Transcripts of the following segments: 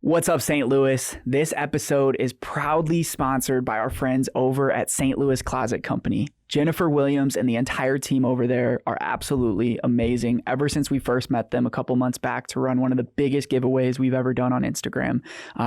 What's up, St. Louis? This episode is proudly sponsored by our friends over at St. Louis Closet Company. Jennifer Williams and the entire team over there are absolutely amazing. Ever since we first met them a couple months back to run one of the biggest giveaways we've ever done on Instagram.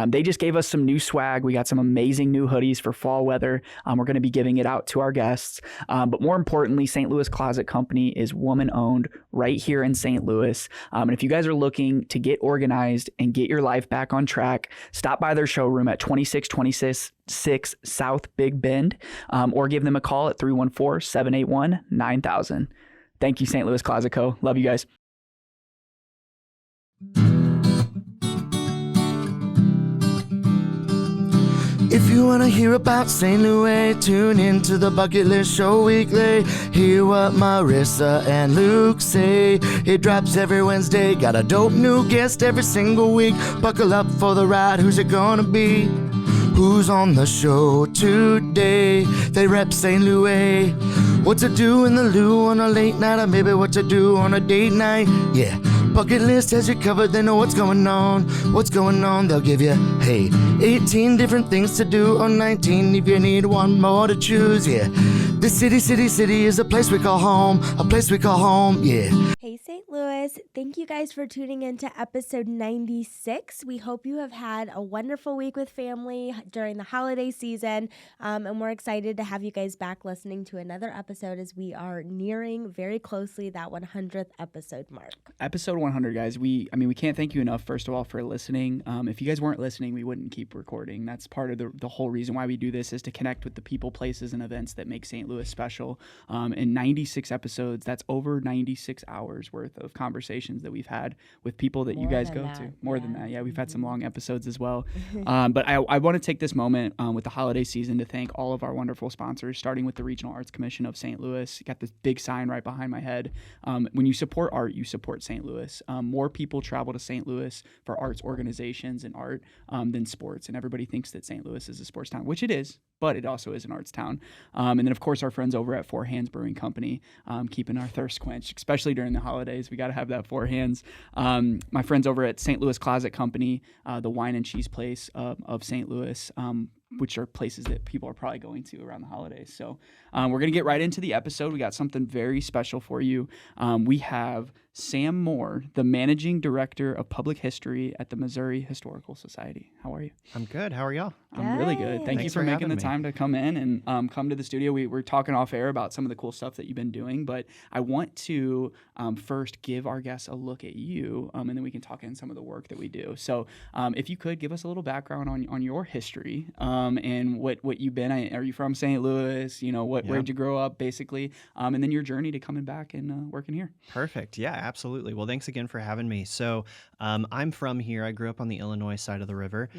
They just gave us some new swag. We got some amazing new hoodies for fall weather. We're going to be giving it out to our guests. But more importantly, St. Louis Closet Company is woman-owned right here in St. Louis. And if you guys are looking to get organized and get your life back on track, stop by their showroom at 2626 South Big Bend, or give them a call at 314-781-9000. Thank you, St. Louis Closet Co. Love you guys. If you want to hear about St. Louis, tune in to the Bucket List Show weekly. Hear what Marissa and Luke say. It drops every Wednesday. Got a dope new guest every single week. Buckle up for the ride. Who's it gonna be? Who's on the show today? They rep St. Louis. What to do in the loo on a late night, or maybe what to do on a date night. Yeah, Bucket List has you covered. They know what's going on. What's going on? They'll give you, hey, 18 different things to do, or 19 if you need one more to choose. Yeah, this city is a place we call home. A place we call home, yeah. Hey St. Louis, thank you guys for tuning in to episode 96. We hope you have had a wonderful week with family during the holiday season, and we're excited to have you guys back listening to another episode as we are nearing very closely that 100th episode mark. Episode 100, guys. We can't thank you enough, first of all, for listening. If you guys weren't listening, we wouldn't keep recording. That's part of the whole reason why we do this, is to connect with the people, places, and events that make St. Louis special. In 96 episodes, that's over 96 hours worth of conversations that we've had with people that you guys go to. More than that. Yeah, we've had some long episodes as well. But I want to take this moment with the holiday season to thank all of our wonderful sponsors, starting with the Regional Arts Commission of St. Louis. You got this big sign right behind my head. When you support art, you support St. Louis. More people travel to St. Louis for arts organizations and art than sports. And everybody thinks that St. Louis is a sports town, which it is, but it also is an arts town. And then, of course, our friends over at Four Hands Brewing Company, keeping our thirst quenched, especially during the holidays. We got to have that Four Hands. My friends over at St. Louis Closet Company, the wine and cheese place of St. Louis, which are places that people are probably going to around the holidays. So we're going to get right into the episode. We got something very special for you. We have Sam Moore, the Managing Director of Public History at the Missouri Historical Society. How are you? I'm good. How are y'all? I'm really good. Thank you for making the time to come in and come to the studio. We're talking off air about some of the cool stuff that you've been doing, but I want to first give our guests a look at you, and then we can talk in some of the work that we do. So if you could give us a little background on your history and what you've been. Are you from St. Louis? Where'd you grow up, basically? And then your journey to coming back and working here. Perfect. Yeah, absolutely. Well, thanks again for having me. So I'm from here. I grew up on the Illinois side of the river.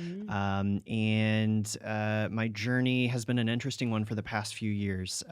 And my journey has been an interesting one for the past few years.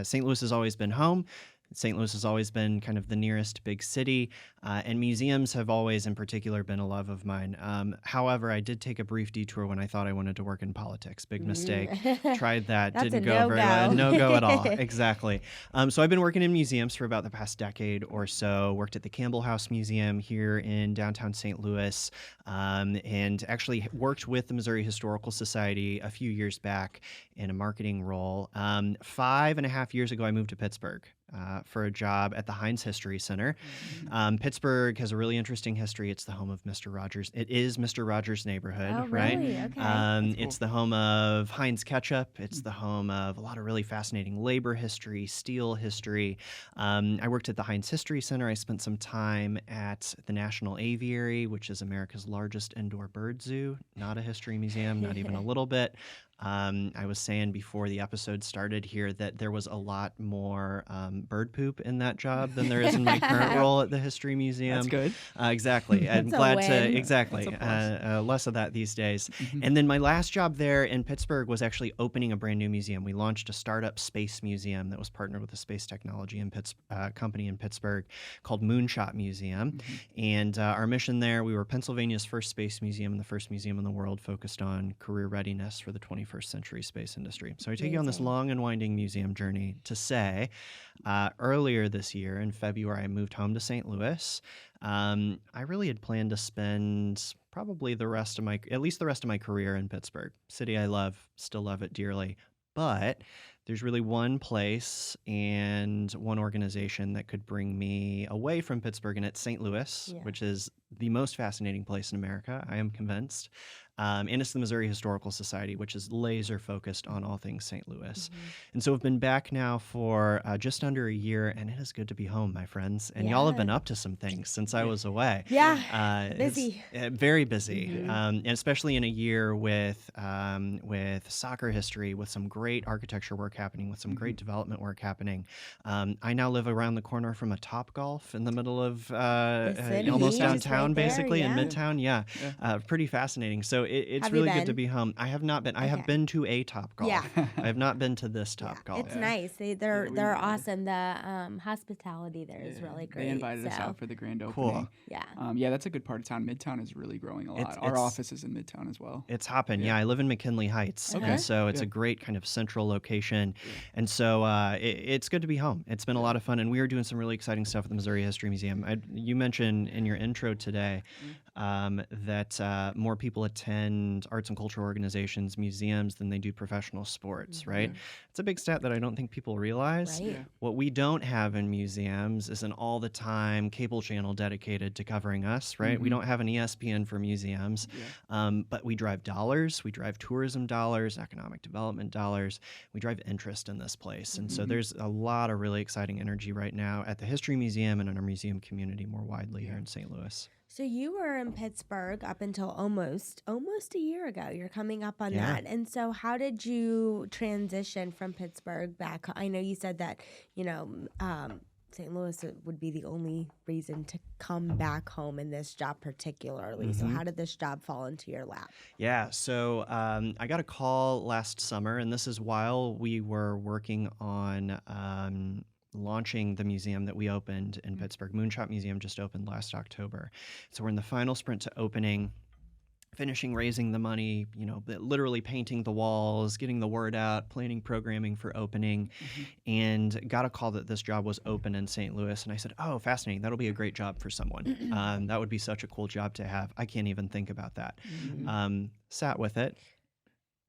St. Louis has always been home. St. Louis has always been kind of the nearest big city, and museums have always, in particular, been a love of mine. However, I did take a brief detour when I thought I wanted to work in politics. Big mistake. Tried that. Didn't go very well. No go at all. Exactly. So I've been working in museums for about the past decade or so. Worked at the Campbell House Museum here in downtown St. Louis, and actually worked with the Missouri Historical Society a few years back in a marketing role. 5.5 years ago, I moved to Pittsburgh for a job at the Heinz History Center. Pittsburgh has a really interesting history. It's the home of Mr. Rogers. It is Mr. Rogers' neighborhood, right? Really? Okay. Cool. It's the home of Heinz ketchup. It's the home of a lot of really fascinating labor history, steel history. I worked at the Heinz History Center. I spent some time at the National Aviary, which is America's largest indoor bird zoo. Not a history museum, not even a little bit. I was saying before the episode started here that there was a lot more bird poop in that job than there is in my current role at the History Museum. That's good. Exactly. I'm glad to, exactly. That's a plus. Less of that these days. And then my last job there in Pittsburgh was actually opening a brand new museum. We launched a startup space museum that was partnered with a space technology company in Pittsburgh called Moonshot Museum. And our mission there, we were Pennsylvania's first space museum and the first museum in the world focused on career readiness for the 21st century space industry. So I take you on this long and winding museum journey to say, earlier this year in February, I moved home to St. Louis. I really had planned to spend probably at least the rest of my career in Pittsburgh. City I love, still love it dearly. But there's really one place and one organization that could bring me away from Pittsburgh, and it's St. Louis, Yeah. which is the most fascinating place in America, I am convinced. And it's the Missouri Historical Society, which is laser focused on all things St. Louis. And so we've been back now for just under a year, and it is good to be home, my friends. And y'all have been up to some things since I was away. Yeah, busy. Very busy, and especially in a year with soccer history, with some great architecture work happening, with some great development work happening. I now live around the corner from a Topgolf in the middle of city, almost just downtown, right there, basically in yeah. Midtown. Yeah, pretty fascinating. So it's Have you really good to been? be home. I have not been. I have been to a Topgolf. Yeah. I have not been to this Topgolf. It's nice. They're we they're were. awesome. The hospitality there is really great. They invited us so, out for the grand Cool. opening. Yeah. Yeah, that's a good part of town. Midtown is really growing a lot. Our it's- office is in Midtown as well. It's hopping. Yeah, I live in McKinley Heights, Okay. and so it's Yeah. a great kind of central location. And so it's good to be home. It's been a lot of fun, and we are doing some really exciting stuff at the Missouri History Museum. You mentioned in your intro today that more people attend arts and cultural organizations, museums, than they do professional sports, right? It's a big stat that I don't think people realize. Right. Yeah. What we don't have in museums is an all-the-time cable channel dedicated to covering us, right? We don't have an ESPN for museums, but we drive dollars, we drive tourism dollars, economic development dollars, we drive interest in this place. And so there's a lot of really exciting energy right now at the History Museum and in our museum community more widely here in St. Louis. So you were in Pittsburgh up until almost a year ago. You're coming up on Yeah. that. And so how did you transition from Pittsburgh back? I know you said that, St. Louis would be the only reason to come back home in this job particularly. So how did this job fall into your lap? Yeah, so I got a call last summer, and this is while we were working on launching the museum that we opened in Pittsburgh. Moonshot Museum just opened last October. So we're in the final sprint to opening, finishing raising the money, literally painting the walls, getting the word out, planning programming for opening, and got a call that this job was open in St. Louis. And I said, oh, fascinating. That'll be a great job for someone. That would be such a cool job to have. I can't even think about that. Sat with it.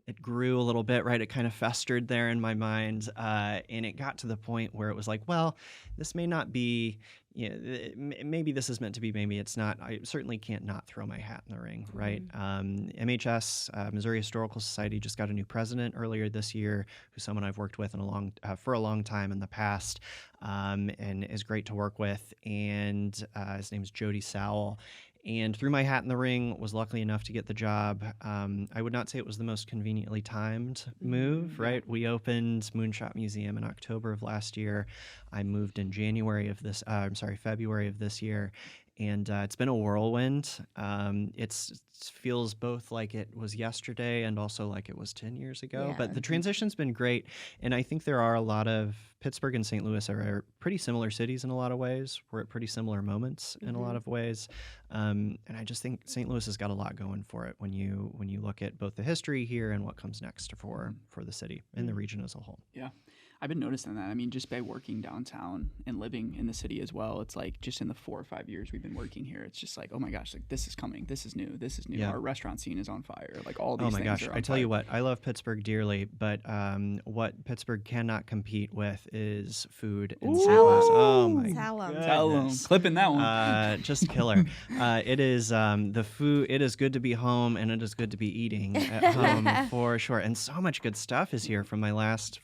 It grew a little bit, right? It kind of festered there in my mind. And it got to the point where it was like, well, this may not be, maybe this is meant to be, maybe it's not. I certainly can't not throw my hat in the ring, right? MHS, Missouri Historical Society, just got a new president earlier this year, who's someone I've worked with for a long time in the past, and is great to work with. And his name is Jody Sowell. And threw my hat in the ring, was lucky enough to get the job. I would not say it was the most conveniently timed move, right? We opened Moonshot Museum in October of last year. I moved in February of this year. And it's been a whirlwind. It feels both like it was yesterday and also like it was 10 years ago. Yeah. But the transition's been great. And I think there are a lot of Pittsburgh and St. Louis are pretty similar cities in a lot of ways. We're at pretty similar moments in a lot of ways. And I just think St. Louis has got a lot going for it when you look at both the history here and what comes next for the city and the region as a whole. Yeah. I've been noticing that. I mean, just by working downtown and living in the city as well, it's like just in the 4 or 5 years we've been working here, it's just like, oh my gosh, like this is coming. This is new. This is new. Yeah. Our restaurant scene is on fire. Like all these Oh my things gosh, are on I tell you fire. what, I love Pittsburgh dearly, but what Pittsburgh cannot compete with is food and Ooh. St. Louis. Oh my Tell 'em. Tell 'em. goodness. Clipping that one. Just killer. It is the food. It is good to be home, and it is good to be eating at home for sure. And so much good stuff is here from my last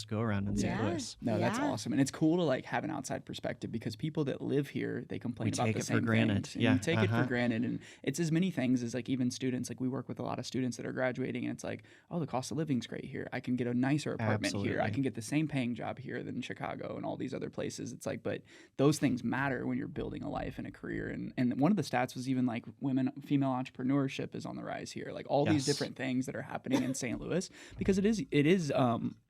go around in St. Yeah. Louis. No, that's Yeah. awesome. And it's cool to like have an outside perspective because people that live here, they complain We about take the it for same granted. things. And Yeah, you take it uh-huh. for granted. And it's as many things as like even students, like we work with a lot of students that are graduating and it's like, oh, the cost of living's great here. I can get a nicer apartment here. I Absolutely. can get the same paying job here than Chicago and all these other places. It's like, but those things matter when you're building a life and a career. And one of the stats was even like female entrepreneurship is on the rise here. Like all these Yes. different things that are happening in St. Louis because it is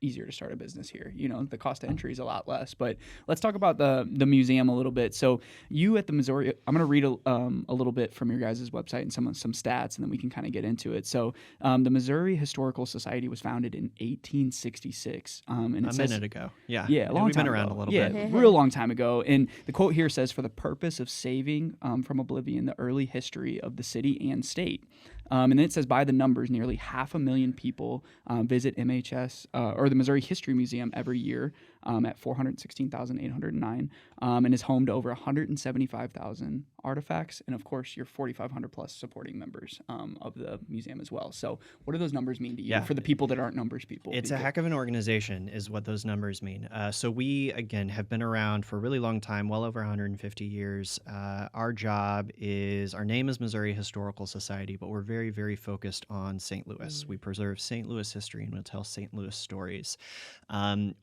easier to start a business here. here. The cost of entry is a lot less. But let's talk about the museum a little bit. So you at the Missouri, I'm going to read a little bit from your guys' website and some stats, and then we can kind of get into it. So the Missouri Historical Society was founded in 1866. And it says, minute ago. Yeah. Yeah, a long We've time been around ago. a little yeah, bit. real long time ago. And the quote here says, for the purpose of saving from oblivion the early history of the city and state. And then it says, by the numbers, nearly 500,000 people visit MHS or the Missouri History Museum every year at 416,809, and is home to over 175,000 artifacts, and of course your 4,500 plus supporting members of the museum as well. So what do those numbers mean to you for the people that aren't numbers people? It's a heck of an organization is what those numbers mean. So we, again, have been around for a really long time, well over 150 years. Our job is, our name is Missouri Historical Society, but we're very, very focused on St. Louis. We preserve St. Louis history and we tell St. Louis stories.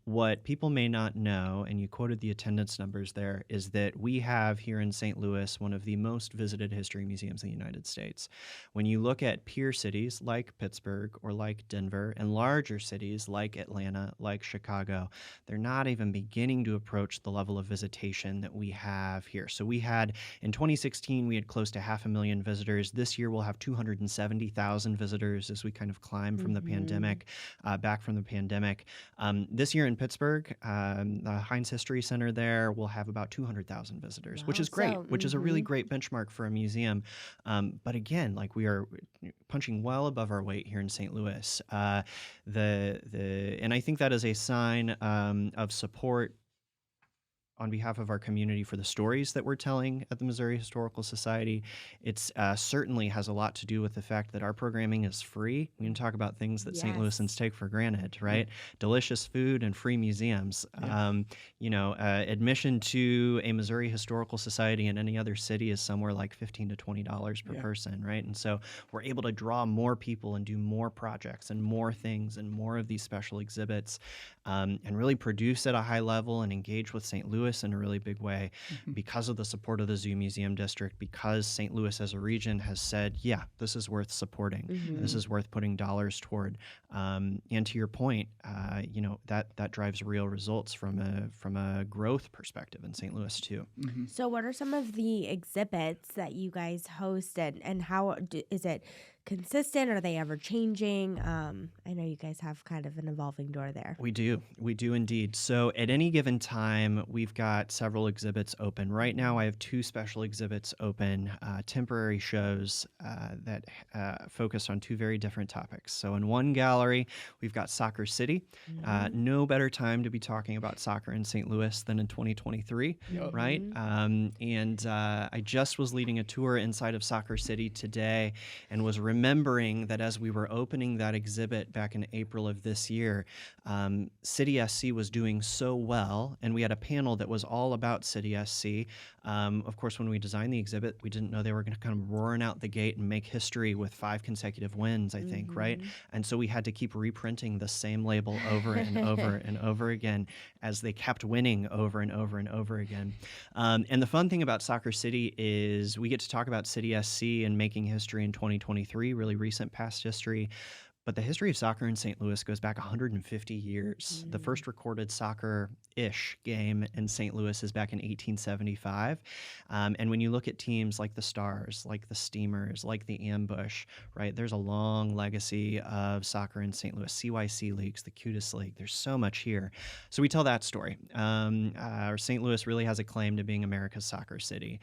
What people may not know, and you quoted the attendance numbers there, is that we have here in St. Louis one of the most visited history museums in the United States. When you look at peer cities like Pittsburgh or like Denver and larger cities like Atlanta, like Chicago, they're not even beginning to approach the level of visitation that we have here. So we had, in 2016, we had close to 500,000 visitors. This year we'll have 270,000 visitors as we kind of climb from the pandemic, back from the pandemic. This year in Pittsburgh, the Heinz History Center there will have about 200,000 visitors, which is great, which is a really great benchmark for a museum. But again, like, we are punching well above our weight here in St. Louis. And I think that is a sign of support on behalf of our community for the stories that we're telling at the Missouri Historical Society. It's certainly has a lot to do with the fact that our programming is free. We can talk about things that St. Louisans take for granted, right? Delicious food and free museums. Admission to a Missouri Historical Society in any other city is somewhere like $15 to $20 per person, right? And so we're able to draw more people and do more projects and more things and more of these special exhibits, and really produce at a high level and engage with St. Louis in a really big way because of the support of the Zoo Museum District, because St. Louis as a region has said, yeah, this is worth supporting. This is worth putting dollars toward. And to your point, that drives real results from a growth perspective in St. Louis too. So what are some of the exhibits that you guys host, and how is it consistent? Are they ever changing? I know you guys have kind of an evolving door there. We do indeed. So at any given time, we've got several exhibits open. Right now, I have 2 special exhibits open, temporary shows that focus on 2 very different topics. So in one gallery, we've got Soccer City. No better time to be talking about soccer in St. Louis than in 2023, right? And I just was leading a tour inside of Soccer City today and was remembering that as we were opening that exhibit back in April of this year, City SC was doing so well, and we had a panel that was all about City SC. Of course, when we designed the exhibit, we didn't know they were going to come roaring out the gate and make history with 5 consecutive wins, I think, right? And so we had to keep reprinting the same label over and over and over again as they kept winning over and over and over again. And the fun thing about Soccer City is we get to talk about City SC and making history in 2023, really recent past history. But the history of soccer in St. Louis goes back 150 years. The first recorded soccer-ish game in St. Louis is back in 1875. And when you look at teams like the Stars, like the Steamers, like the Ambush, right, there's a long legacy of soccer in St. Louis. CYC leagues, the cutest league. There's so much here. So we tell that story. St. Louis really has a claim to being America's soccer city.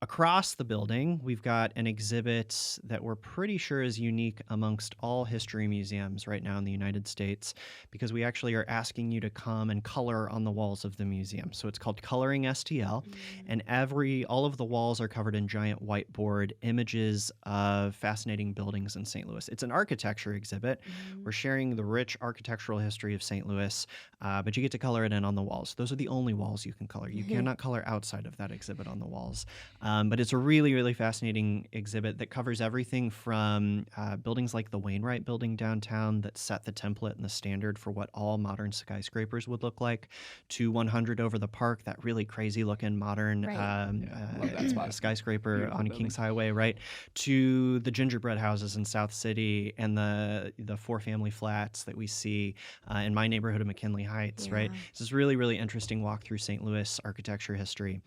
Across the building, we've got an exhibit that we're pretty sure is unique amongst all history museums right now in the United States, because we actually are asking you to come and color on the walls of the museum. So it's called Coloring STL, and all of the walls are covered in giant whiteboard images of fascinating buildings in St. Louis. It's an architecture exhibit. We're sharing the rich architectural history of St. Louis, but you get to color it in on the walls. Those are the only walls you can color. You cannot color outside of that exhibit on the walls. But it's a really, really fascinating exhibit that covers everything from buildings like the Wainwright building downtown that set the template and the standard for what all modern skyscrapers would look like, to 100 over the park, that really crazy looking modern love that spot. skyscraper Beautiful on building. Kings Highway, right? To the gingerbread houses in South City and the 4-family flats that we see in my neighborhood of McKinley Heights, right? It's this really, really interesting walk through St. Louis architecture history.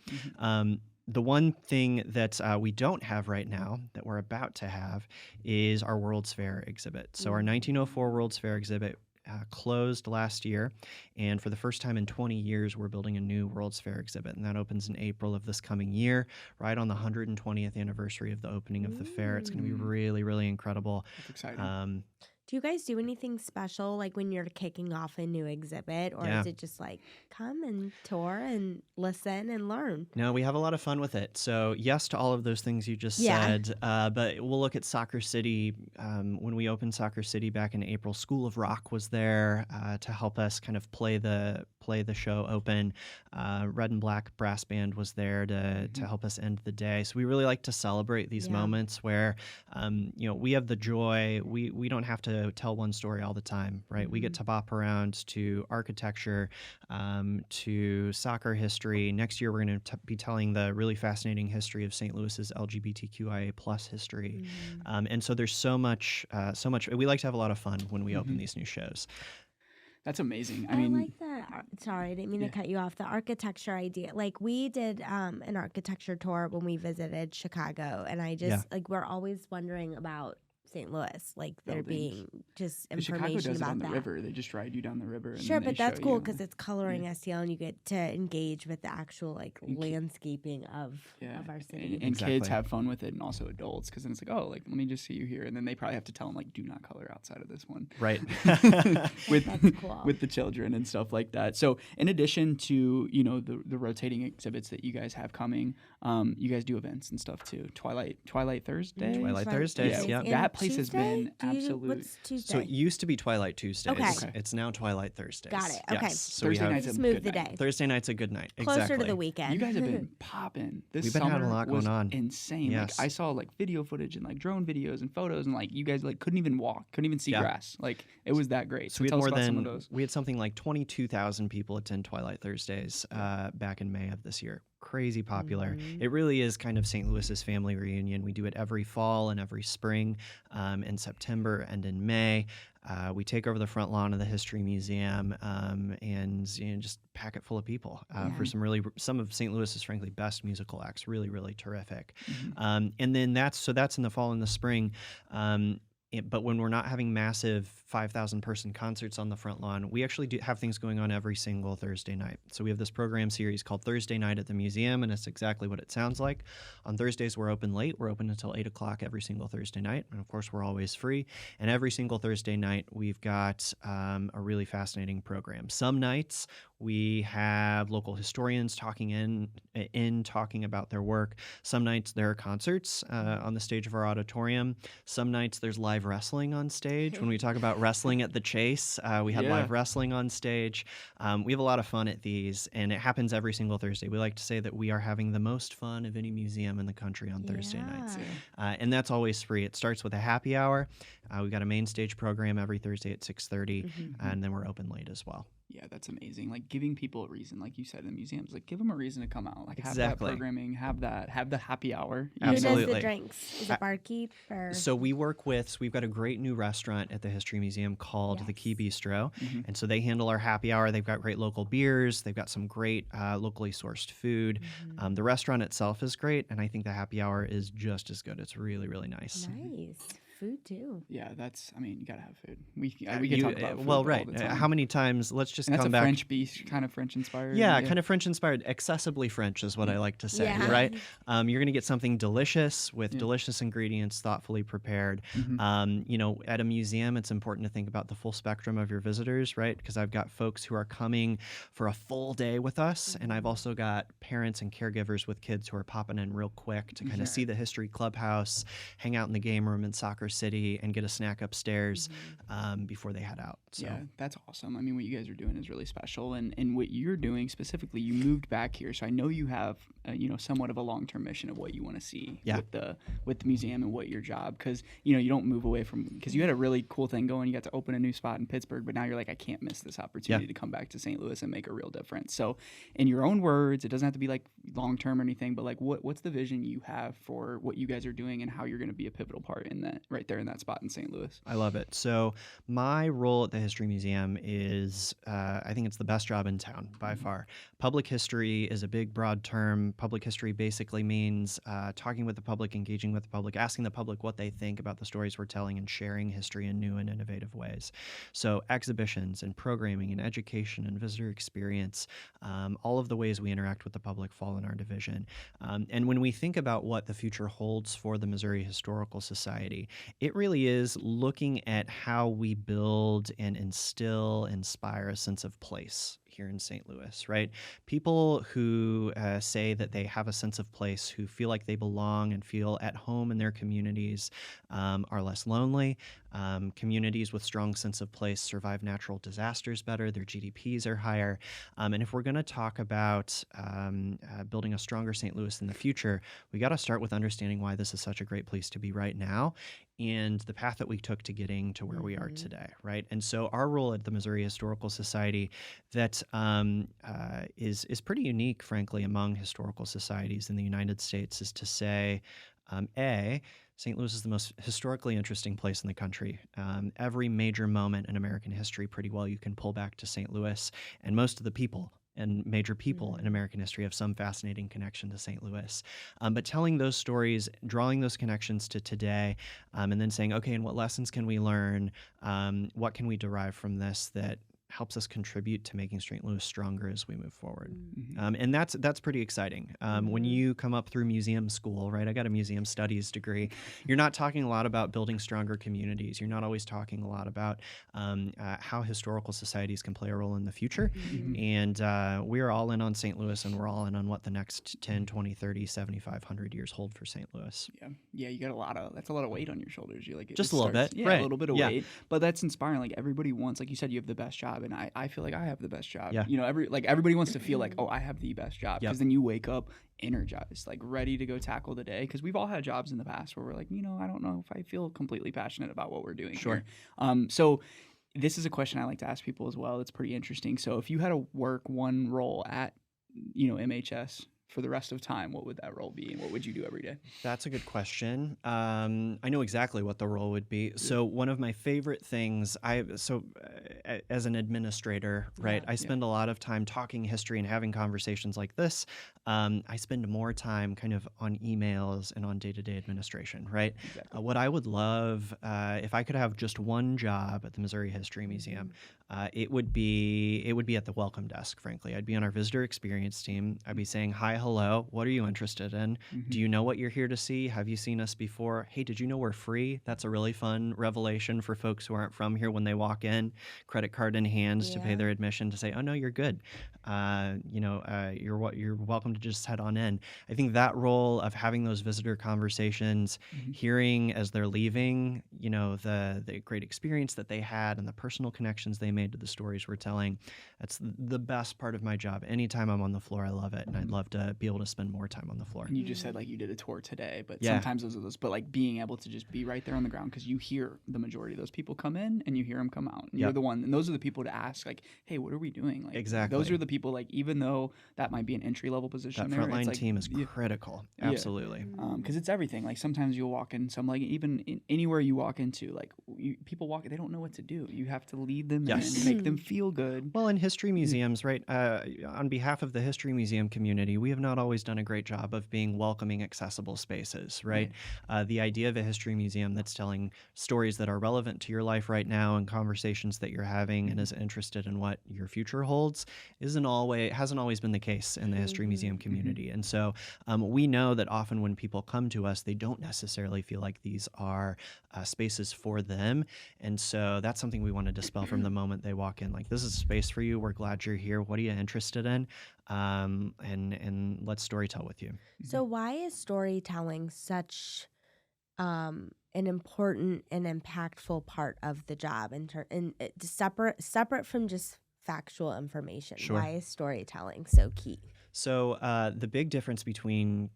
The one thing that we don't have right now that we're about to have is our World's Fair exhibit. So our 1904 World's Fair exhibit closed last year, and for the first time in 20 years, we're building a new World's Fair exhibit, and that opens in April of this coming year, right on the 120th anniversary of the opening of the fair. It's going to be really, really incredible. That's exciting. Do you guys do anything special like when you're kicking off a new exhibit, or is it just like come and tour and listen and learn? No, we have a lot of fun with it. So yes to all of those things you just said, but we'll look at Soccer City. When we opened Soccer City back in April, School of Rock was there to help us kind of play the show open. Red and Black Brass Band was there to help us end the day. So we really like to celebrate these moments where, we have the joy. We don't have to tell one story all the time, right? We get to bop around to architecture, to soccer history. Next year, we're going to be telling the really fascinating history of St. Louis's LGBTQIA plus history. And so there's so much. We like to have a lot of fun when we open these new shows. That's amazing. I like that. Sorry, I didn't mean to cut you off. The architecture idea. Like we did an architecture tour when we visited Chicago, and I just we're always wondering about St. Louis, like there being just information Chicago does about it on the that. river. They just ride you down the river. And Sure, then but they that's show cool you. because it's coloring STL, and you get to engage with the actual landscaping of our city. And kids have fun with it, and also adults, because then it's like, oh, like let me just see you here, and then they probably have to tell them like, do not color outside of this one, right? with That's cool. with the children and stuff like that. So in addition to the rotating exhibits that you guys have coming, you guys do events and stuff too. Twilight Thursday. Twilight Thursdays. Yeah, Yeah. that place has been absolute. What's Tuesday? So it used to be Twilight Tuesdays. Okay. It's now Twilight Thursdays. Got it. Okay. Yes. So Thursday we have night's a smooth good the night. day. Thursday night's a good night. Closer Exactly. to the weekend. You guys have been popping. This We've been summer having a lot was going on. insane. Yes. Like I saw like video footage and like drone videos and photos, and like you guys like couldn't even walk, couldn't even see grass. Like it was that great. So we had tell us more about some of than those. we had something like 22,000 people attend Twilight Thursdays back in May of this year. Crazy popular. It really is kind of St. Louis's family reunion. We do it every fall and every spring, in September and in May. We take over the front lawn of the History Museum and just pack it full of people for some of St. Louis's frankly best musical acts. Really, really terrific. And then that's in the fall and the spring. But when we're not having massive 5,000 person concerts on the front lawn, we actually do have things going on every single Thursday night. So we have this program series called Thursday Night at the Museum, and it's exactly what it sounds like. On Thursdays, we're open late. We're open until 8 o'clock every single Thursday night. And of course, we're always free. And every single Thursday night, we've got a really fascinating program. Some nights, we have local historians talking talking about their work. Some nights there are concerts on the stage of our auditorium. Some nights there's live wrestling on stage. When we talk about wrestling at the Chase, we have live wrestling on stage. We have a lot of fun at these, and it happens every single Thursday. We like to say that we are having the most fun of any museum in the country on Thursday nights. And that's always free. It starts with a happy hour. We've got a main stage program every Thursday at 6:30, and then we're open late as well. Yeah, that's amazing. Like giving people a reason, like you said in the museums, like give them a reason to come out. Like have Exactly. that programming, have the happy hour. Who does Absolutely. the drinks? Is it barkeep or? So we've got a great new restaurant at the History Museum called the Key Bistro. And so they handle our happy hour. They've got great local beers. They've got some great locally sourced food. The restaurant itself is great, and I think the happy hour is just as good. It's really, really nice. Nice. Food too. Yeah, you gotta have food. We can talk about food well, all right. the time. How many times? Let's just And come that's a back. French beast, kind of French inspired. Yeah, kind of French inspired, accessibly French is what I like to say, Yeah. right? You're going to get something delicious with delicious ingredients, thoughtfully prepared. At a museum, it's important to think about the full spectrum of your visitors, right? Because I've got folks who are coming for a full day with us, and I've also got parents and caregivers with kids who are popping in real quick to kind of see the History Clubhouse, hang out in the game room in Soccer City, and get a snack upstairs before they head out. So. Yeah, that's awesome. I mean, what you guys are doing is really special. And what you're doing specifically, you moved back here. So I know you have somewhat of a long-term mission of what you want to see Yeah. with the museum and what your job, because you don't move away from, because you had a really cool thing going. You got to open a new spot in Pittsburgh, but now you're like, I can't miss this opportunity to come back to St. Louis and make a real difference. So in your own words, it doesn't have to be like long-term or anything, but like what's the vision you have for what you guys are doing and how you're going to be a pivotal part in that, right there in that spot in St. Louis? I love it. So my role at the History Museum is, I think it's the best job in town by far. Public history is a big, broad term. Public history basically means talking with the public, engaging with the public, asking the public what they think about the stories we're telling, and sharing history in new and innovative ways. So exhibitions and programming and education and visitor experience, all of the ways we interact with the public fall in our division. And when we think about what the future holds for the Missouri Historical Society, it really is looking at how we build and inspire a sense of place here in St. Louis, right? People who say that they have a sense of place, who feel like they belong and feel at home in their communities, are less lonely. Communities with strong sense of place survive natural disasters better. Their GDPs are higher. And if we're going to talk about building a stronger St. Louis in the future, we got to start with understanding why this is such a great place to be right now, and the path that we took to getting to where we are today, right? And so our role at the Missouri Historical Society that is pretty unique, frankly, among historical societies in the United States, is to say, St. Louis is the most historically interesting place in the country. Every major moment in American history, pretty well, you can pull back to St. Louis, and most of the people and major people in American history have some fascinating connection to St. Louis. But telling those stories, drawing those connections to today, and then saying, okay, and what lessons can we learn? What can we derive from this that helps us contribute to making St. Louis stronger as we move forward. And that's pretty exciting. When you come up through museum school, right? I got a museum studies degree. You're not talking a lot about building stronger communities. You're not always talking a lot about how historical societies can play a role in the future. And we are all in on St. Louis, and we're all in on what the next 10, 20, 30, 75, 100 years hold for St. Louis. Yeah, you got that's a lot of weight on your shoulders. You just a little bit, right? A little bit of weight, but that's inspiring. Like everybody wants, like you said, you have the best job. And I feel like I have the best job. Everybody wants to feel like, oh, I have the best job, because then you wake up energized, like ready to go tackle the day. Because we've all had jobs in the past where we're like, I don't know if I feel completely passionate about what we're doing here. So this is a question I like to ask people as well. It's pretty interesting. So if you had to work one role at MHS for the rest of time, what would that role be, and what would you do every day? That's a good question. I know exactly what the role would be. So one of my favorite things, as an administrator, right, I spend a lot of time talking history and having conversations like this. I spend more time kind of on emails and on day-to-day administration, right? Exactly. What I would love, if I could have just one job at the Missouri History Museum, it would be at the welcome desk, frankly. I'd be on our visitor experience team. I'd be saying, hi, hello, what are you interested in? Do you know what you're here to see? Have you seen us before? Hey, did you know we're free? That's a really fun revelation for folks who aren't from here when they walk in, credit card in hand to pay their admission, to say, oh, no, you're good. You're welcome to just head on in. I think that role of having those visitor conversations, hearing as they're leaving, the great experience that they had and the personal connections they made to the stories we're telling, that's the best part of my job. Anytime I'm on the floor, I love it, and I'd love to be able to spend more time on the floor. And you just said like you did a tour today, but sometimes those are those. But like being able to just be right there on the ground, because you hear the majority of those people come in and you hear them come out, and you're the one, and those are the people to ask, like, hey, what are we doing? Like, exactly. Those are the people, like, even though that might be an entry level position, that frontline team is critical. Absolutely. Because it's everything. Like sometimes you'll walk in even anywhere you walk into, like people walk, they don't know what to do. You have to lead them in, make them feel good. Well, in history museums, right, on behalf of the history museum community, we have not always done a great job of being welcoming, accessible spaces, right? The idea of a history museum that's telling stories that are relevant to your life right now and conversations that you're having and is interested in what your future holds hasn't always been the case in the history museum community. And so we know that often when people come to us, they don't necessarily feel like these are spaces for them. And so that's something we want to dispel from the moment they walk in. Like, this is a space for you. We're glad you're here. What are you interested in? And let's storytell with you. So why is storytelling such an important and impactful part of the job, and separate from just factual information? Sure. Why is storytelling so key? So the big difference between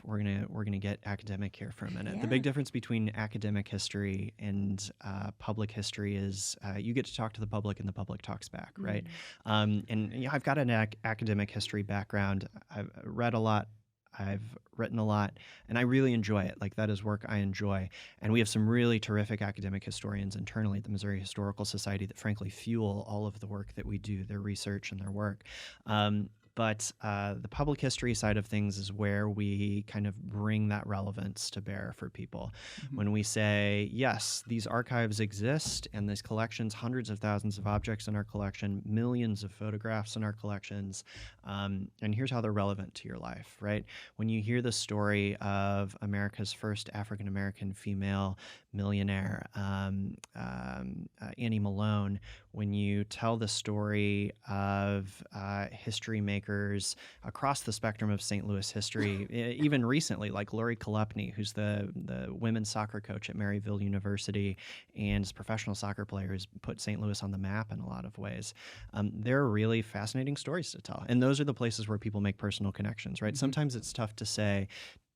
we're gonna get academic here for a minute. Yeah. The big difference between academic history and public history is you get to talk to the public and the public talks back, right? And I've got an academic history background. I've read a lot. I've written a lot, and I really enjoy it. Like, that is work I enjoy. And we have some really terrific academic historians internally at the Missouri Historical Society that frankly fuel all of the work that we do, their research and their work. But the public history side of things is where we kind of bring that relevance to bear for people. When we say, yes, these archives exist and these collections, hundreds of thousands of objects in our collection, millions of photographs in our collections, and here's how they're relevant to your life, right? When you hear the story of America's first African-American female millionaire, Annie Malone, when you tell the story of history makers across the spectrum of St. Louis history, even recently, like Lori Kolupny, who's the women's soccer coach at Maryville University and is a professional soccer player who's put St. Louis on the map in a lot of ways. There are really fascinating stories to tell. And those are the places where people make personal connections, right? Sometimes it's tough to say,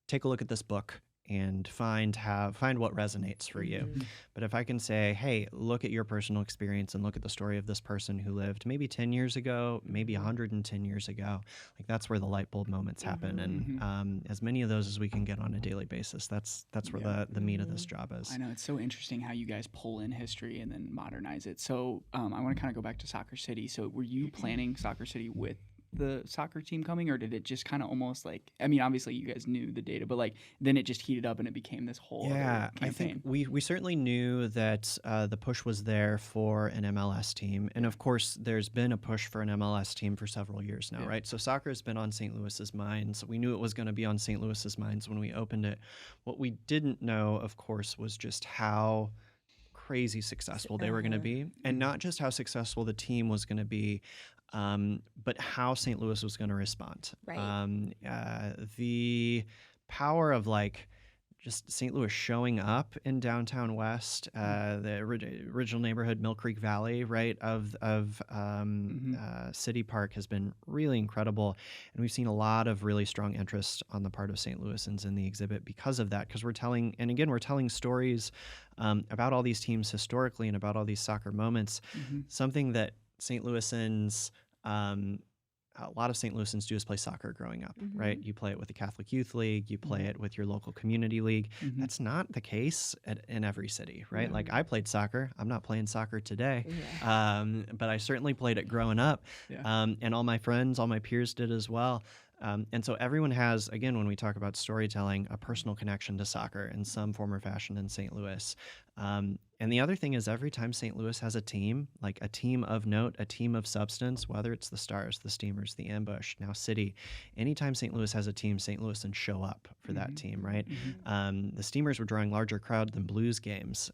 take a look at this book and find what resonates for you. But if I can say, hey, look at your personal experience and look at the story of this person who lived maybe 10 years ago, maybe 110 years ago, like, that's where the light bulb moments happen. And as many of those as we can get on a daily basis, that's where the meat of this job is. I know, it's so interesting how you guys pull in history and then modernize it. So I want to kind of go back to Soccer City. So were you planning Soccer City with the soccer team coming, or did it just kind of almost like, I mean, obviously you guys knew the data, but like then it just heated up and it became this whole other campaign? I think we certainly knew that the push was there for an MLS team, and of course there's been a push for an MLS team for several years now, right? So soccer has been on St. Louis's minds. We knew it was going to be on St. Louis's minds when we opened it. What we didn't know, of course, was just how crazy successful they were going to be, and not just how successful the team was going to be, but how St. Louis was going to respond. Right. The power of like just St. Louis showing up in downtown West, the original neighborhood, Mill Creek Valley, right, of City Park has been really incredible. And we've seen a lot of really strong interest on the part of St. Louisans in the exhibit because of that, because we're telling stories about all these teams historically and about all these soccer moments, something that St. Louisans, a lot of St. Louisans do is play soccer growing up, right? You play it with the Catholic Youth League, you play it with your local community league. That's not the case in every city, right? Like, I played soccer. I'm not playing soccer today, but I certainly played it growing up. And all my friends, all my peers did as well. And so everyone has, again, when we talk about storytelling, a personal connection to soccer in some form or fashion in St. Louis. And the other thing is, every time St. Louis has a team, like a team of note, a team of substance, whether it's the Stars, the Steamers, the Ambush, now City, anytime St. Louis has a team, St. Louisans show up for that team, right? The Steamers were drawing larger crowd than Blues games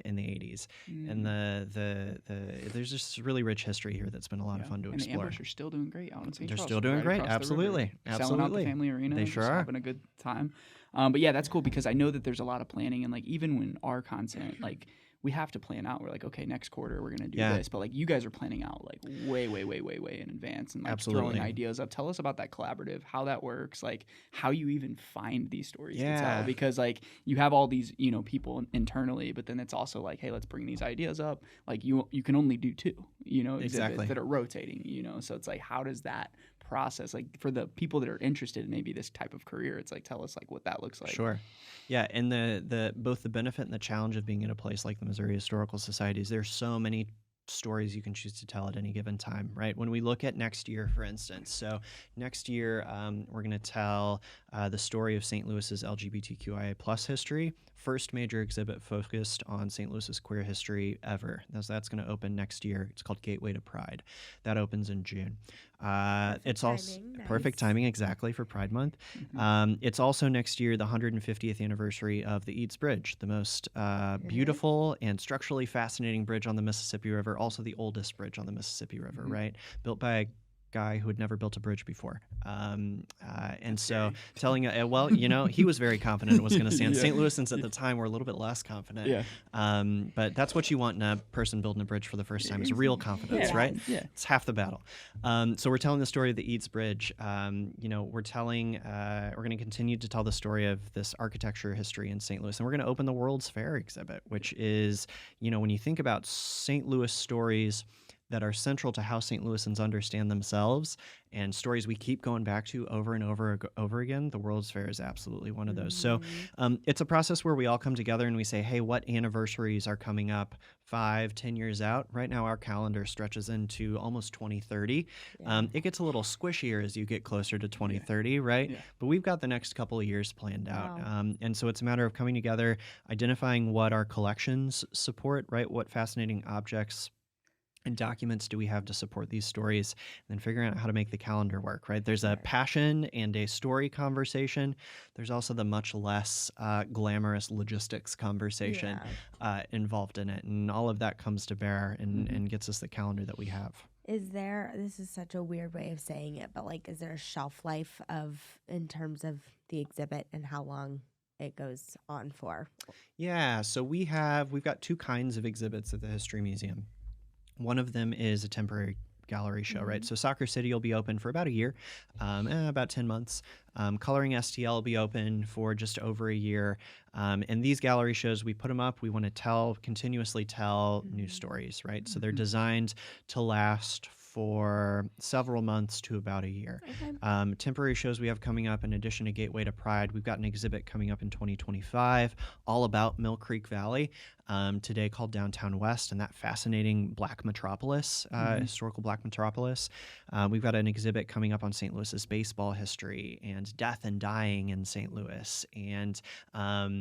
in the 80s. And there's just really rich history here that's been a lot of fun to explore. And the Ambush are still doing great out in St. Charles. They're still doing great, absolutely. Selling out the Family Arena. They sure just are. having a good time. But yeah, that's cool, because I know that there's a lot of planning, and like even when our content, like, we have to plan out. We're like, okay, next quarter we're gonna do this, but like you guys are planning out like way in advance and like throwing ideas up. Tell us about that collaborative, how that works, like how you even find these stories to tell, because like you have all these people internally, but then it's also like, hey, let's bring these ideas up. Like you can only do two, exhibits that are rotating, so it's like, how does that process, like for the people that are interested in maybe this type of career, it's like, tell us like what that looks like. Sure. Yeah, and the both the benefit and the challenge of being in a place like the Missouri Historical Society is there's so many stories you can choose to tell at any given time, right? When we look at next year, for instance, so next year we're going to tell the story of St. Louis's LGBTQIA plus history. First major exhibit focused on St. Louis's queer history ever. That's going to open next year. It's called Gateway to Pride. That opens in June. It's also perfect timing, exactly, for Pride Month. It's also next year the 150th anniversary of the Eads Bridge, the most beautiful and structurally fascinating bridge on the Mississippi River, also the oldest bridge on the Mississippi River, right? Built by a guy who had never built a bridge before. And so telling, well, he was very confident it was going to stand. Yeah. St. Louisans at the time were a little bit less confident. Yeah. But that's what you want in a person building a bridge for the first time, is real confidence, Yeah. right? Yeah. It's half the battle. So we're telling the story of the Eads Bridge. We're going to continue to tell the story of this architecture history in St. Louis. And we're going to open the World's Fair exhibit, which is, when you think about St. Louis stories that are central to how St. Louisans understand themselves and stories we keep going back to over and over again, the World's Fair is absolutely one of those. So it's a process where we all come together and we say, hey, what anniversaries are coming up 5-10 years out? Right now, our calendar stretches into almost 2030. It gets a little squishier as you get closer to 2030, right? Yeah. But we've got the next couple of years planned out. Wow. And so it's a matter of coming together, identifying what our collections support, right? What fascinating objects and documents do we have to support these stories, and then figuring out how to make the calendar work, right? There's a passion and a story conversation. There's also the much less glamorous logistics conversation involved in it. And all of that comes to bear and gets us the calendar that we have. This is such a weird way of saying it, but is there a shelf life in terms of the exhibit and how long it goes on for? Yeah, so we've got two kinds of exhibits at the History Museum. One of them is a temporary gallery show, right? So Soccer City will be open for about a year, about 10 months. Coloring STL will be open for just over a year. And these gallery shows, we put them up. We want to continuously tell new stories, right? So they're designed to last for several months to about a year. Okay. Temporary shows we have coming up, in addition to Gateway to Pride, we've got an exhibit coming up in 2025 all about Mill Creek Valley, today called Downtown West, and that fascinating Black metropolis, historical Black metropolis. We've got an exhibit coming up on St. Louis's baseball history and death and dying in St. Louis, and a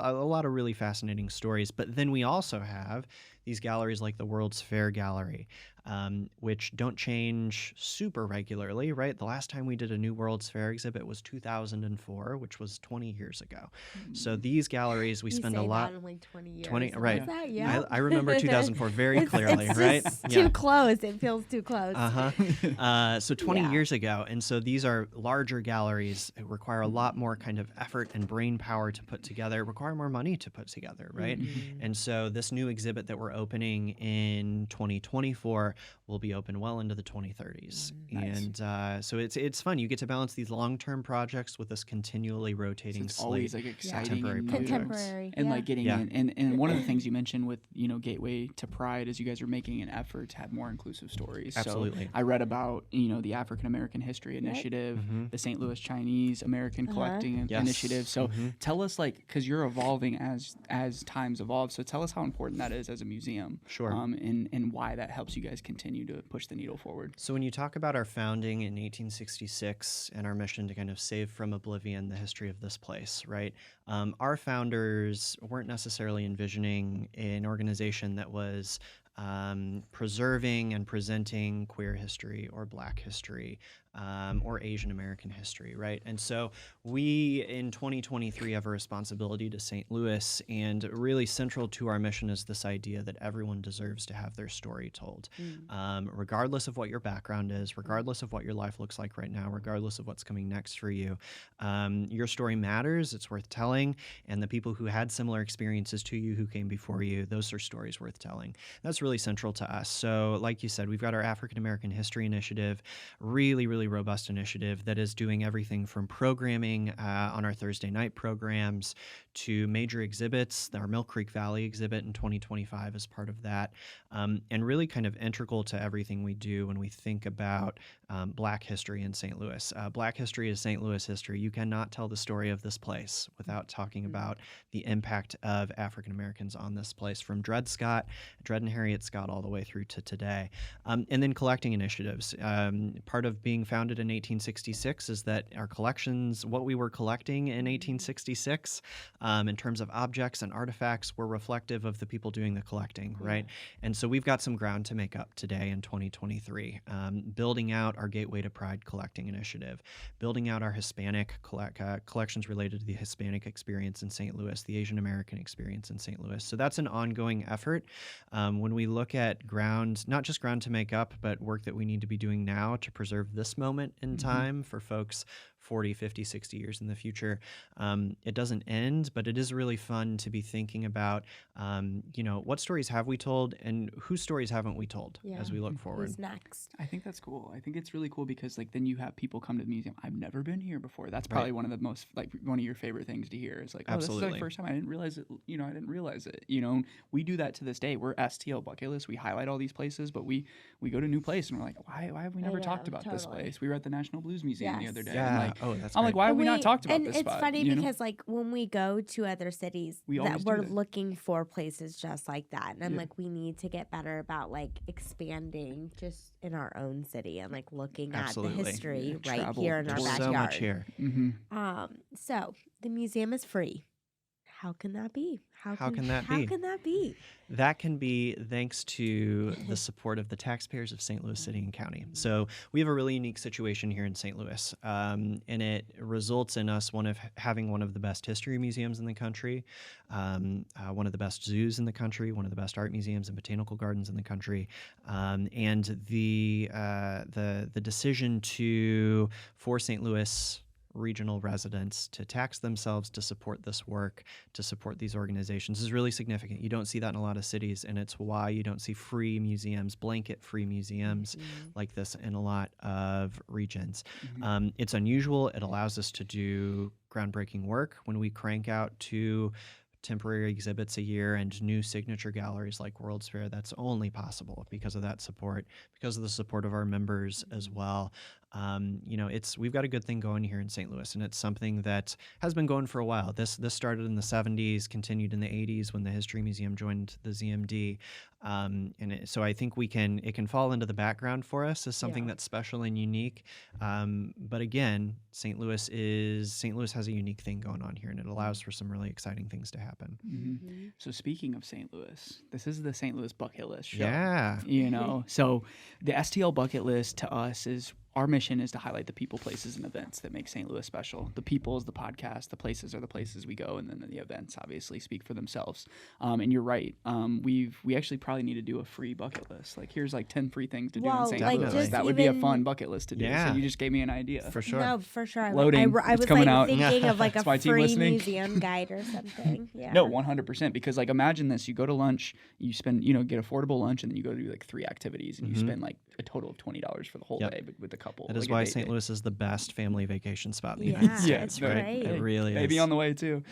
lot of really fascinating stories. But then we also have these galleries like the World's Fair Gallery, which don't change super regularly, right? The last time we did a new World's Fair exhibit was 2004, which was 20 years ago. So these galleries, we spend a lot. That in like 20 years. 20, right. Is that? Yeah. I remember 2004 very clearly, it's right? Just too close. It feels too close. So 20 years ago. And so these are larger galleries. It require a lot more kind of effort and brain power to put together, require more money to put together, right? And so this new exhibit that we're opening in 2024 will be open well into the 2030s. Nice. And so it's fun. You get to balance these long-term projects with this continually rotating It's slate. always like exciting Temporary and projects. Contemporary. and yeah. like getting Yeah. in. And one of the things you mentioned with Gateway to Pride is you guys are making an effort to have more inclusive stories. Absolutely. So I read about the African American History Initiative, the St. Louis Chinese American Collecting Yes. Initiative. So tell us, because you're evolving as times evolve. So tell us how important that is as a museum. Sure. And why that helps you guys continue to push the needle forward. So when you talk about our founding in 1866 and our mission to kind of save from oblivion the history of this place, right? Our founders weren't necessarily envisioning an organization that was preserving and presenting queer history or Black history or Asian American history, right? And so we, in 2023, have a responsibility to St. Louis, and really central to our mission is this idea that everyone deserves to have their story told, regardless of what your background is, regardless of what your life looks like right now, regardless of what's coming next for you. Your story matters, it's worth telling, and the people who had similar experiences to you, who came before you, those are stories worth telling. That's really central to us. So like you said, we've got our African American History Initiative, really robust initiative that is doing everything from programming on our Thursday night programs to major exhibits. Our Mill Creek Valley exhibit in 2025 is part of that, and really kind of integral to everything we do when we think about Black history in St. Louis. Black history is St. Louis history. You cannot tell the story of this place without talking about the impact of African Americans on this place, from Dred and Harriet Scott, all the way through to today. And then collecting initiatives. Part of being founded in 1866 is that our collections, what we were collecting in 1866, in terms of objects and artifacts, were reflective of the people doing the collecting, right? And so we've got some ground to make up today in 2023, building out our Gateway to Pride collecting initiative, building out our Hispanic collections related to the Hispanic experience in St. Louis, the Asian American experience in St. Louis. So that's an ongoing effort. When we look at ground, not just ground to make up, but work that we need to be doing now to preserve this moment in time for folks 40, 50, 60 years in the future. It doesn't end, but it is really fun to be thinking about, what stories have we told and whose stories haven't we told as we look forward. Who's next? I think that's cool. I think it's really cool because like then you have people come to the museum. I've never been here before. That's probably one of the most one of your favorite things to hear is like, oh, this is the first time. I didn't realize it. I didn't realize it. We do that to this day. We're STL Bucket List. We highlight all these places, but we go to a new place and we're like, why have we never talked about this place? We were at the National Blues Museum the other day. Yeah. I'm like, why have we not talked about this spot? spot? And it's funny because like when we go to other cities, we're looking for places just like that. And I'm like, we need to get better about like expanding just in our own city and like looking at the history here in our backyard. So much here. So the museum is free. How can that be? How can that be? That can be thanks to the support of the taxpayers of St. Louis City and County. So we have a really unique situation here in St. Louis, and it results in us having one of the best history museums in the country, one of the best zoos in the country, one of the best art museums and botanical gardens in the country, and the decision for St. Louis regional residents to tax themselves to support this work, to support these organizations is really significant. You don't see that in a lot of cities, and it's why you don't see free museums, blanket free museums like this in a lot of regions. It's unusual. It allows us to do groundbreaking work when we crank out 2 temporary exhibits a year and new signature galleries like World's Fair. That's only possible because of that support, because of the support of our members as well. We've got a good thing going here in St. Louis, and it's something that has been going for a while. This started in the 70s, continued in the 80s when the History Museum joined the ZMD. So I think it can fall into the background for us as something that's special and unique. But again, St. Louis has a unique thing going on here, and it allows for some really exciting things to happen. So speaking of St. Louis, this is the St. Louis Bucket List Show. Yeah. So the STL Bucket List to us is our mission is to highlight the people, places, and events that make St. Louis special. The people is the podcast, the places are the places we go, and then the events obviously speak for themselves. And you're right. We actually probably need to do a free bucket list. Like here's like 10 free things to do in St. Louis. That would be a fun bucket list to do. Yeah. So you just gave me an idea. For sure. No, for sure. Loading. I was coming like out. thinking of like a free listening. museum guide or something. Yeah. No, 100%. Because like imagine this: you go to lunch, you spend get affordable lunch, and then you go do like 3 activities, and you spend like a total of $20 for the whole day with a couple. That is why St. Louis is the best family vacation spot in the Yeah, United States. that's right. It really is. Maybe on the way too.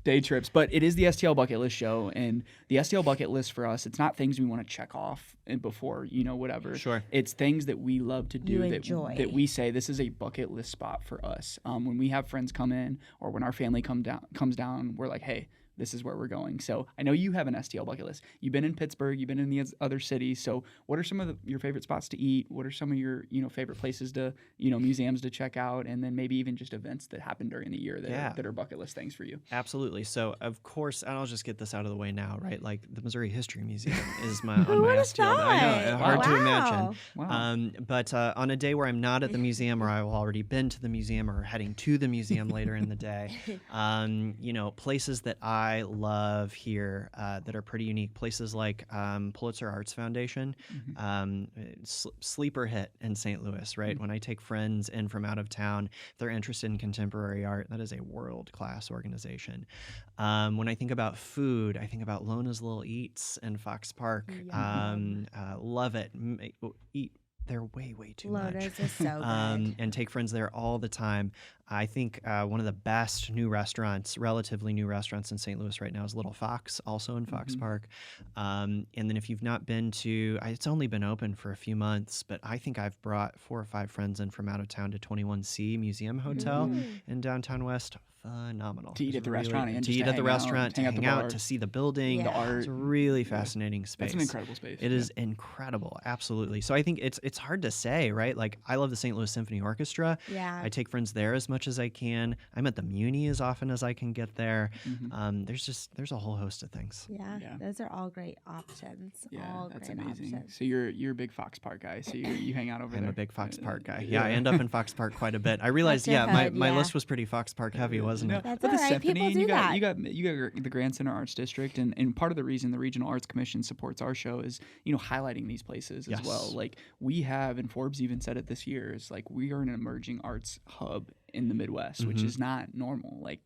Day trips. But it is the STL Bucket List Show, and the STL Bucket List for us, it's not things we want to check off and before, whatever. Sure. It's things that we love to do enjoy. that we say this is a bucket list spot for us. When we have friends come in or when our family comes down, we're like, hey, this is where we're going. So I know you have an STL bucket list. You've been in Pittsburgh. You've been in the other cities. So what are some of your favorite spots to eat? What are some of your favorite places to museums to check out? And then maybe even just events that happen during the year that are bucket list things for you. Absolutely. So of course, and I'll just get this out of the way now, right? Like the Missouri History Museum is on my STL. I know, hard to imagine. Wow. But on a day where I'm not at the museum, or I've already been to the museum, or heading to the museum later in the day, places that I love here that are pretty unique. Places like Pulitzer Arts Foundation, sleeper hit in St. Louis, right? When I take friends in from out of town, if they're interested in contemporary art, that is a world-class organization. When I think about food, I think about Lona's Little Eats in Fox Park. Love it. Eat there way too much. Lona's is so good. And take friends there all the time. I think one of the best relatively new restaurants in St. Louis right now is Little Fox, also in Fox Park. And then if you've not been to, it's only been open for a few months, but I think I've brought 4 or 5 friends in from out of town to 21C Museum Hotel in downtown West. Phenomenal. To eat at the restaurant and to eat at the restaurant, to hang out, to see the building, the art. It's a really fascinating space. It's an incredible space. It is incredible, absolutely. So I think it's hard to say, right? Like I love the St. Louis Symphony Orchestra. Yeah. I take friends there as much as I can. I'm at the Muni as often as I can get there. Mhm. There's a whole host of things. Yeah, Yeah. those are all great options. Yeah, all that's great amazing. options. So you're a big Fox Park guy. So you hang out over I'm there. a big Fox Park guy. Yeah. Yeah, I end up in Fox Park quite a bit. I realized, your my hood, my yeah. list was pretty Fox Park heavy, wasn't No, it? That's but the all right. People symphony, and do you got that. you got the Grand Center Arts District, and part of the reason the Regional Arts Commission supports our show is highlighting these places as well. Yes. Like we have, and Forbes even said it this year, is like we are an emerging arts hub in the Midwest, which is not normal. Like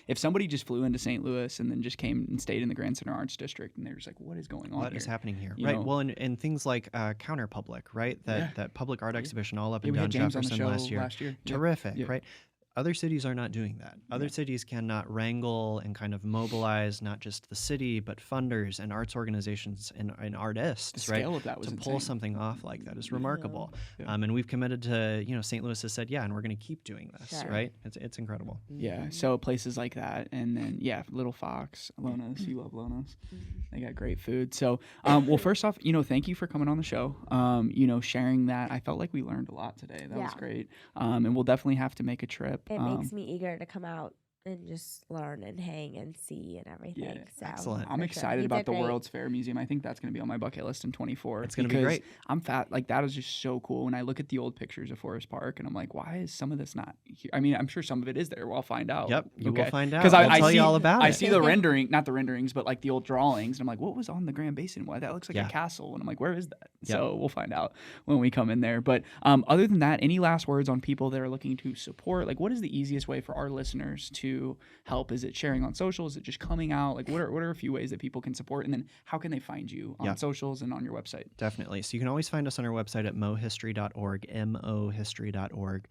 if somebody just flew into St. Louis and then just came and stayed in the Grand Center Arts District, and they're just like, what is going on What here? is happening here? You Right. know? Well, and things like Counterpublic, right? That public art exhibition all up Yeah, and we down had James on the Jefferson show last year. Yeah. Terrific, Yeah. right? Other cities are not doing that. Other cities cannot wrangle and kind of mobilize not just the city, but funders and arts organizations and artists, The scale of that was to pull insane. something off like that is remarkable. Yeah. And we've committed to, St. Louis has said, yeah, and we're going to keep doing this, Sure. right? It's incredible. Yeah, so places like that, and then Little Fox, Lona's. You love Lona's. They got great food. So, well, first off, thank you for coming on the show. Sharing that. I felt like we learned a lot today. That was Yeah. great. And we'll definitely have to make a trip. It makes me eager to come out and just learn and hang and see and everything. Yeah, So excellent. I'm for excited sure. You about did the great. World's Fair Museum. I think that's going to be on my bucket list in 24. It's gonna be because great. I'm fat. Like that is just so cool. When I look at the old pictures of Forest Park, and I'm like, why is some of this not here? I mean, I'm sure some of it is there. Well, I'll find out. Yep, you will find out. Because We'll I tell see you all about I it. see the not the renderings, but like the old drawings. And I'm like, what was on the Grand Basin? Why that looks like Yeah. a castle? And I'm like, where is that? Yep. So we'll find out when we come in there. But other than that, any last words on people that are looking to support? Like, what is the easiest way for our listeners to help? Is it sharing on social? Is it just coming out? Like, what are a few ways that people can support? And then how can they find you on Yeah. socials and on your website? Definitely. So you can always find us on our website at mohistory.org, mohistory.org.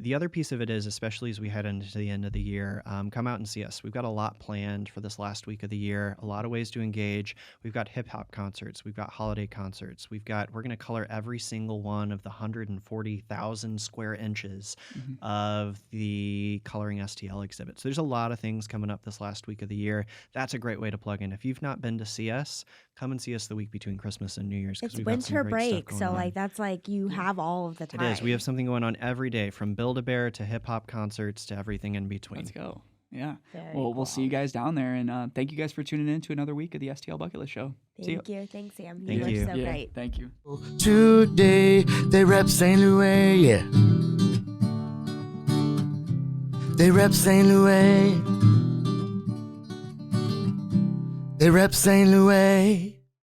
The other piece of it is, especially as we head into the end of the year, come out and see us. We've got a lot planned for this last week of the year, a lot of ways to engage. We've got hip hop concerts. We've got holiday concerts. We're going to color every single one of the 140,000 square inches of the Coloring STL exhibit. So there's a lot of things coming up this last week of the year. That's a great way to plug in. If you've not been to see us, come and see us the week between Christmas and New Year's. 'Cause It's we've got some winter great stuff break, going so on. like that's like you have all of the It time. is. We have something going on every day, from Build-A-Bear to hip-hop concerts to everything in between. Let's go. Yeah. Very Well, we'll see you cool. guys down there. And thank you guys for tuning in to another week of the STL Bucket List Show. See you. Thank you. Thanks, Sam. Thank were you. so great. Thank you. Today they rep St. Louis, yeah. They rep St. Louis. They rep St. Louis.